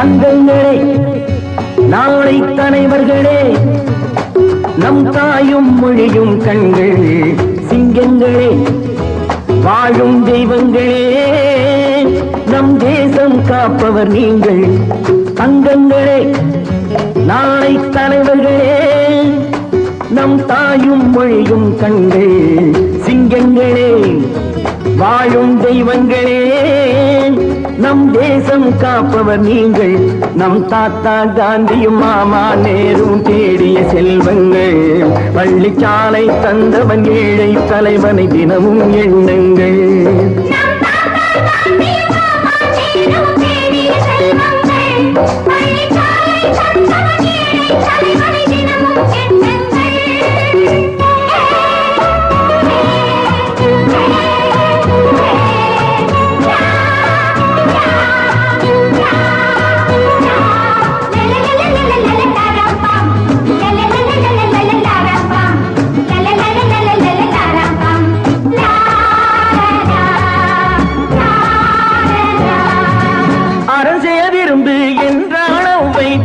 தங்கங்களே, நாளை தலைவர்களே, நம் தாயும் மொழியும் கண்கள் சிங்கங்களே, வாழும் தெய்வங்களே, நம் தேசம் காப்பவர் நீங்கள். தங்கங்களே, நாளை தலைவர்களே, நம் தாயும் மொழியும் கண்கள் சிங்கங்களே, வாழும் தெய்வங்களே, நம் தேசம் காப்பவர் நீங்கள். நம் தாத்தா காந்தியும் மாமா நேரும் தேடிய செல்வங்கள், பள்ளிச்சாலை தந்தவன் ஏழை தலைவனை தினமும் எண்ணுங்கள்.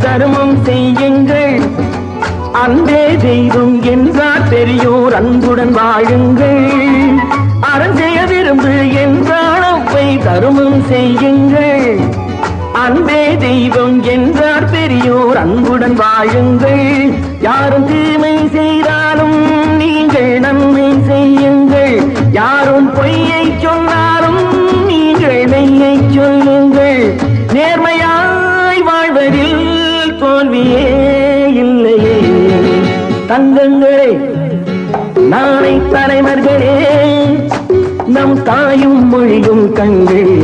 தர்மம் செய்யுங்கள், அன்பே தெய்வம் என்றார் பெரியோர் அன்புடன் வாழுங்கள். அறஞ்செய்ய விரும்பு என்றால் அவ்வை தர்மம் செய்யுங்கள், அன்பே தெய்வம் என்றார் பெரியோர் அன்புடன் வாழுங்கள். யாரும் தீமை செய்தாலும் நீங்கள் நன்மை செய்யுங்கள், யாரும் பொய்யை சொன்னாலும் நீங்கள் மெய்யை சொல்லுங்கள். நேர்மையாய் வாழ்வதில் தோல்வியே இல்லையே. தங்கங்களே, நாளை தலைவர்களே, நம் தாயும் மொழியும் கண்கள்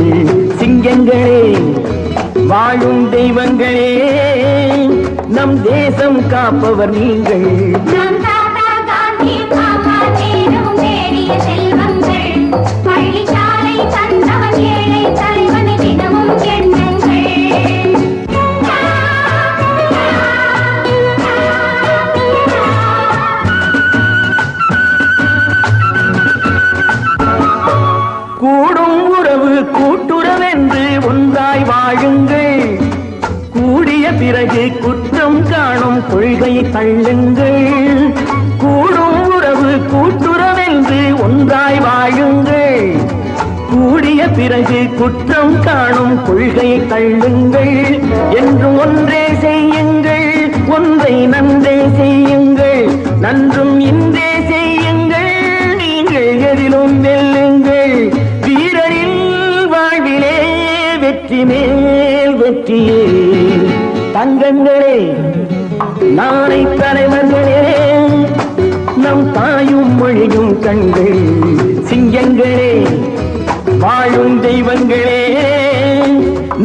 சிங்கங்களே, வாழும் தெய்வங்களே, நம் தேசம் காப்பவர் நீங்கள். கூடும் உறவு கூட்டுறவென்று ஒன்றாய் வாழுங்கள், கூடிய பிறகு குற்றம் காணும் கொள்கையை தள்ளுங்கள். கூடும் உறவு கூட்டுறவென்று ஒன்றாய் வாழுங்கள், கூடிய பிறகு குற்றம் காணும் கொள்கையை தள்ளுங்கள். என்றும் ஒன்றே செய்யுங்கள், ஒன்றை நன்றே செய்யுங்கள், நன்றும் இன்றே செய்யுங்கள், நீங்கள் எதிலும் வெல்லுங்கள். வீரரின் வாழ்விலே வெற்றி மேல் வெற்றியே. தங்கங்களே, நாளை தலைவர்களே, நம் தாயும் மொழியும் கண்கள் சிங்கங்களே, வாழும் தெய்வங்களே,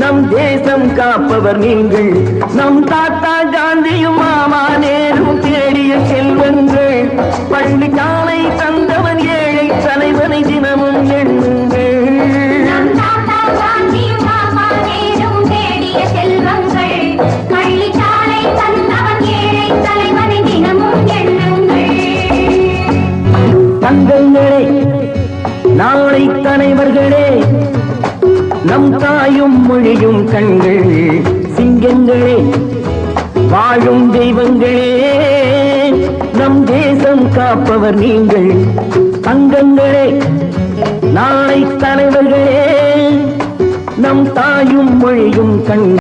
நம் தேசம் காப்பவர் நீங்கள். நம் தாத்தா காந்தியும் மாமா நேரும் தேடிய செல்வங்கள், பள்ளிச்சாலை தந்தவன் ஏழை தலைவனை தினமும் எண்ணுங்கள். தங்கங்களே, நாளை தலைவர்களே, நம் தாயும் மொழியும் கண்கள் சிங்கங்களே, வாழும் தெய்வங்களே, நம் தேசம் காப்பவர் நீங்கள். தங்கங்களே, நாளை தலைவர்களே, நம் தாயும் மொழியும் கண்கள்